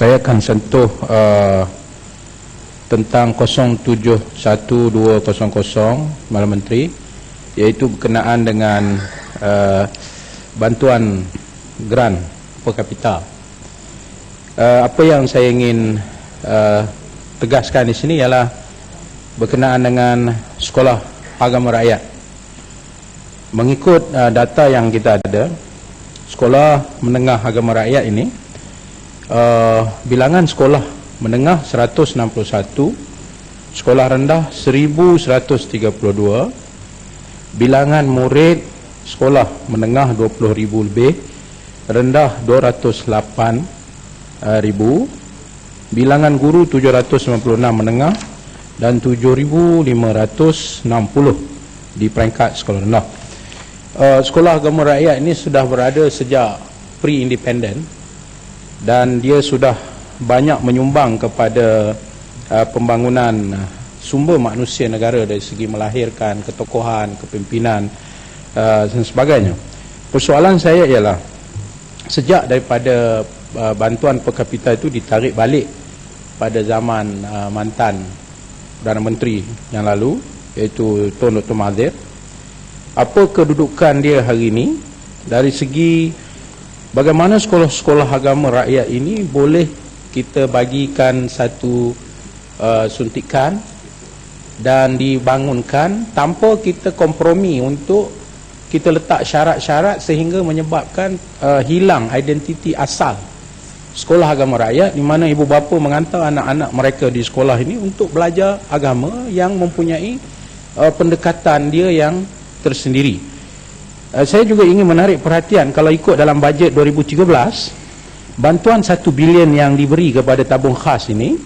Saya akan sentuh tentang 071200 Malam Menteri, iaitu berkenaan dengan bantuan grant per kapita. Apa yang saya ingin tegaskan di sini ialah berkenaan dengan sekolah agama rakyat. Mengikut data yang kita ada, sekolah menengah agama rakyat ini, bilangan sekolah menengah 161, sekolah rendah 1132, bilangan murid sekolah menengah 20,000 lebih, rendah 208,000, bilangan guru 796 menengah dan 7,560 di peringkat sekolah rendah. Sekolah agama rakyat ini sudah berada sejak pre-independent dan dia sudah banyak menyumbang kepada pembangunan sumber manusia negara dari segi melahirkan ketokohan, kepimpinan dan sebagainya. Persoalan saya ialah sejak daripada bantuan per kapita itu ditarik balik pada zaman mantan Perdana Menteri yang lalu, iaitu Tun Dr. Mahathir, apa kedudukan dia hari ini dari segi bagaimana sekolah-sekolah agama rakyat ini boleh kita bagikan satu suntikan dan dibangunkan tanpa kita kompromi untuk kita letak syarat-syarat sehingga menyebabkan hilang identiti asal sekolah agama rakyat, di mana ibu bapa mengantar anak-anak mereka di sekolah ini untuk belajar agama yang mempunyai pendekatan dia yang tersendiri. Saya juga ingin menarik perhatian, kalau ikut dalam bajet 2013, bantuan 1 bilion yang diberi kepada tabung khas ini,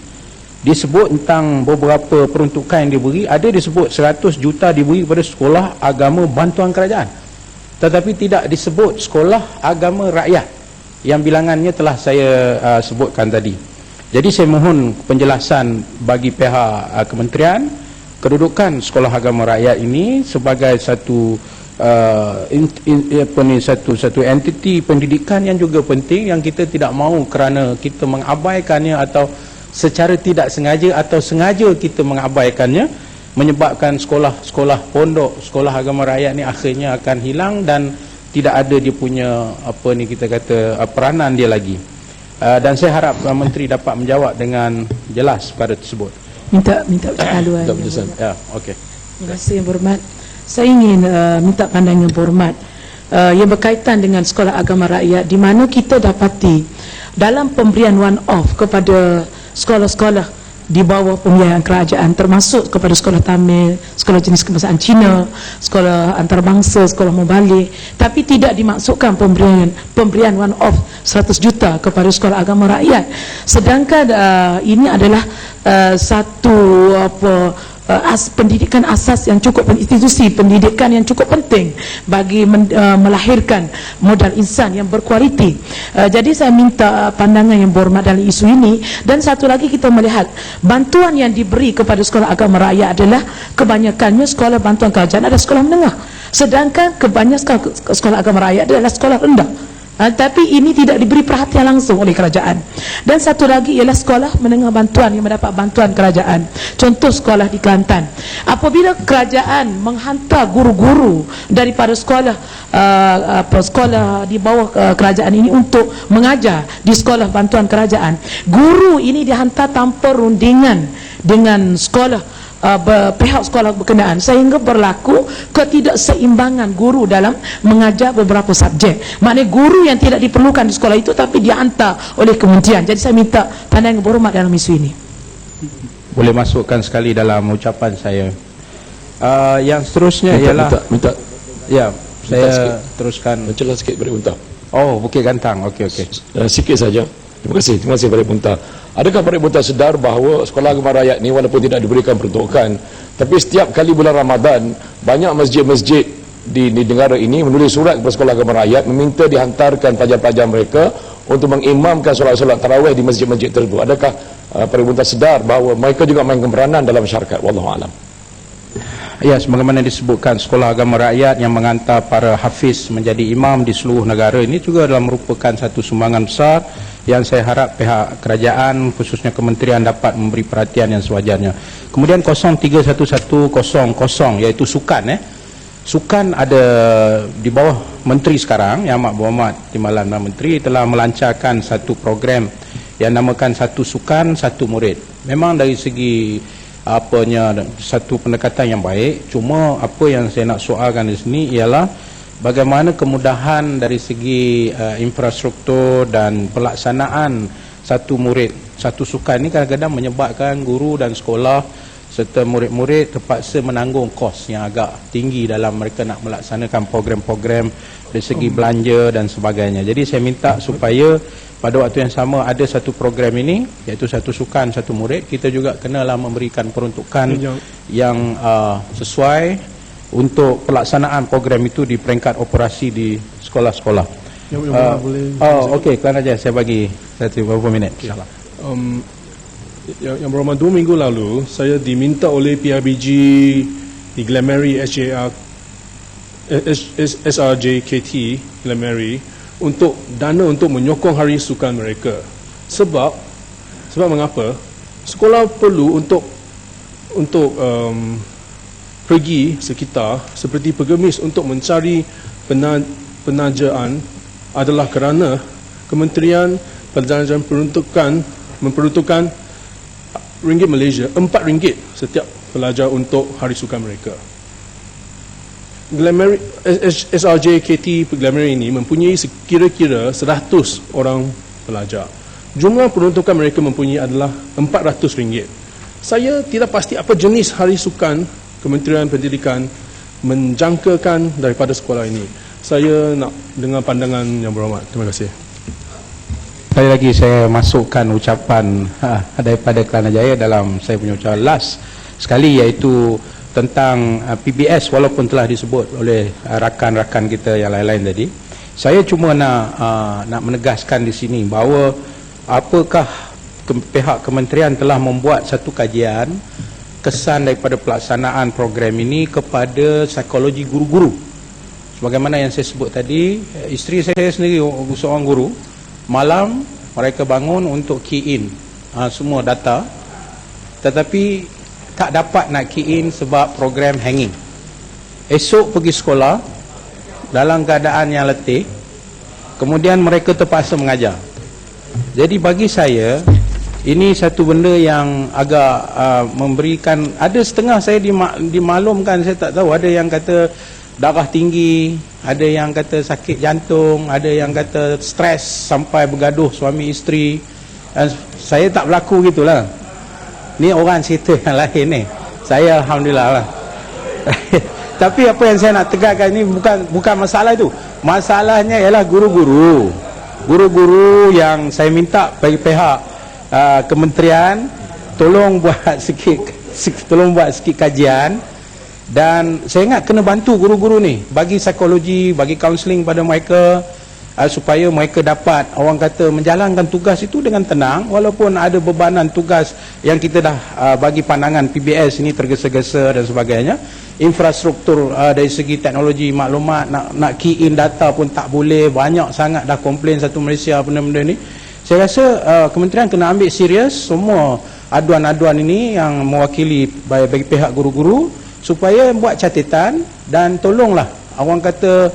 disebut tentang beberapa peruntukan yang diberi, ada disebut 100 juta diberi kepada sekolah agama bantuan kerajaan, tetapi tidak disebut sekolah agama rakyat yang bilangannya telah saya sebutkan tadi. Jadi saya mohon penjelasan bagi pihak kementerian, kedudukan sekolah agama rakyat ini sebagai satu satu entiti pendidikan yang juga penting, yang kita tidak mahu kerana kita mengabaikannya atau secara tidak sengaja atau sengaja kita mengabaikannya, menyebabkan sekolah-sekolah pondok, sekolah agama rakyat ni akhirnya akan hilang dan tidak ada dia punya apa ni kita kata peranan dia lagi. Dan saya harap Menteri dapat menjawab dengan jelas pada tersebut. Minta haluan. Ya, okey. Terima kasih Yang Berhormat. Saya ingin minta pandangan Yang Berhormat yang berkaitan dengan sekolah agama rakyat, di mana kita dapati dalam pemberian one off kepada sekolah-sekolah di bawah pembiayaan kerajaan, termasuk kepada sekolah Tamil, sekolah jenis kebangsaan Cina, sekolah antarabangsa, sekolah mubalik, tapi tidak dimaksudkan pemberian one off 100 juta kepada sekolah agama rakyat. Sedangkan ini adalah satu pendidikan asas yang cukup, institusi pendidikan yang cukup penting bagi melahirkan modal insan yang berkualiti. Jadi saya minta pandangan Yang Berhormat dalam isu ini. Dan satu lagi, kita melihat bantuan yang diberi kepada sekolah agama rakyat adalah kebanyakannya sekolah bantuan kerajaan adalah sekolah menengah, sedangkan kebanyakan sekolah agama rakyat adalah sekolah rendah. Tapi ini tidak diberi perhatian langsung oleh kerajaan. Dan satu lagi ialah sekolah menengah bantuan yang mendapat bantuan kerajaan. Contoh sekolah di Kelantan, apabila kerajaan menghantar guru-guru daripada sekolah sekolah di bawah kerajaan ini untuk mengajar di sekolah bantuan kerajaan, guru ini dihantar tanpa rundingan dengan sekolah pihak sekolah berkenaan, sehingga berlaku ketidakseimbangan guru dalam mengajar beberapa subjek. Maknanya guru yang tidak diperlukan di sekolah itu tapi dihantar oleh kementerian. Jadi saya minta pandangan Yang Berhormat dalam isu ini. Boleh masukkan sekali dalam ucapan saya. Yang seterusnya ialah ya, saya teruskan. Mencelah sikit Balik Muntah. Oh, Bukit Gantang. Okey. Sikit saja. Terima kasih Balik Muntah. Adakah Balik Muntah sedar bahawa sekolah agama rakyat ni walaupun tidak diberikan peruntukan, tapi setiap kali bulan Ramadan banyak masjid-masjid di negara ini menulis surat kepada sekolah agama rakyat meminta dihantarkan pelajar-pelajar mereka untuk mengimamkan solat-solat tarawih di masjid-masjid tersebut. Adakah Balik Muntah sedar bahawa mereka juga mainkan peranan dalam masyarakat? Wallahu a'lam. Ya, sebagaimana disebutkan, sekolah agama rakyat yang mengantar para hafiz menjadi imam di seluruh negara ini juga adalah merupakan satu sumbangan besar yang saya harap pihak kerajaan khususnya kementerian dapat memberi perhatian yang sewajarnya. Kemudian 031100 iaitu sukan sukan ada di bawah menteri sekarang, Yang Amat Berhormat Timbalan Menteri telah melancarkan satu program yang namakan Satu Sukan Satu Murid. Memang dari segi satu pendekatan yang baik, cuma apa yang saya nak soalkan di sini ialah bagaimana kemudahan dari segi infrastruktur dan pelaksanaan satu murid satu sukan ini kadang-kadang menyebabkan guru dan sekolah serta murid-murid terpaksa menanggung kos yang agak tinggi dalam mereka nak melaksanakan program-program dari segi belanja dan sebagainya. Jadi saya minta supaya pada waktu yang sama ada satu program ini, iaitu Satu Sukan Satu Murid, kita juga kenalah memberikan peruntukan yang sesuai untuk pelaksanaan program itu di peringkat operasi di sekolah-sekolah. Okey, Kelan Aja, saya bagi beberapa minit. InsyaAllah. Yang berhormat 2 minggu lalu, saya diminta oleh PRBG di Glenmary SRJKT Glenmary untuk dana untuk menyokong hari sukan mereka. Sebab mengapa? Sekolah perlu untuk pergi sekitar seperti pengemis untuk mencari penajaan adalah kerana Kementerian Pelajaran memperuntukkan ringgit Malaysia RM4 setiap pelajar untuk hari sukan mereka. Glenmary SRJKT Glenmary ini mempunyai kira-kira 100 orang pelajar. Jumlah peruntukan mereka mempunyai adalah RM400. Saya tidak pasti apa jenis hari sukan Kementerian Pendidikan menjangkakan daripada sekolah ini. Saya nak dengar pandangan Yang Berhormat. Terima kasih. Sekali lagi saya masukkan ucapan daripada Kelana Jaya dalam saya punya ucapan last sekali, iaitu tentang PBS, walaupun telah disebut oleh rakan-rakan kita yang lain-lain tadi. Saya cuma nak menegaskan di sini bahawa apakah pihak kementerian telah membuat satu kajian kesan daripada pelaksanaan program ini kepada psikologi guru-guru. Sebagaimana yang saya sebut tadi, isteri saya sendiri seorang guru, malam mereka bangun untuk key in semua data, tetapi tak dapat nak key in sebab program hanging. Esok pergi sekolah dalam keadaan yang letih, kemudian mereka terpaksa mengajar. Jadi bagi saya ini satu benda yang agak memberikan, ada setengah saya dimaklumkan, saya tak tahu, ada yang kata darah tinggi, ada yang kata sakit jantung, ada yang kata stres sampai bergaduh suami isteri. Dan saya tak berlaku gitulah. Ni orang cerita yang lain ni. Saya alhamdulillah lah. Tapi apa yang saya nak tegakkan ni bukan masalah itu. Masalahnya ialah guru-guru. Guru-guru yang saya minta bagi pihak kementerian tolong buat sikit kajian. Dan saya ingat kena bantu guru-guru ni, bagi psikologi, bagi kaunseling pada mereka, supaya mereka dapat, orang kata, menjalankan tugas itu dengan tenang, walaupun ada bebanan tugas yang kita dah bagi pandangan PBS ini tergesa-gesa dan sebagainya. Infrastruktur dari segi teknologi maklumat, nak key in data pun tak boleh, banyak sangat dah komplain satu Malaysia benda-benda ni. Saya rasa kementerian kena ambil serius semua aduan-aduan ini yang mewakili bagi pihak guru-guru, supaya buat catatan dan tolonglah orang kata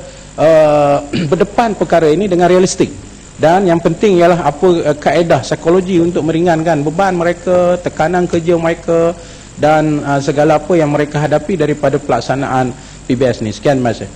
berdepan perkara ini dengan realistik. Dan yang penting ialah apa kaedah psikologi untuk meringankan beban mereka, tekanan kerja mereka dan segala apa yang mereka hadapi daripada pelaksanaan PBS ni. Sekian, terima kasih.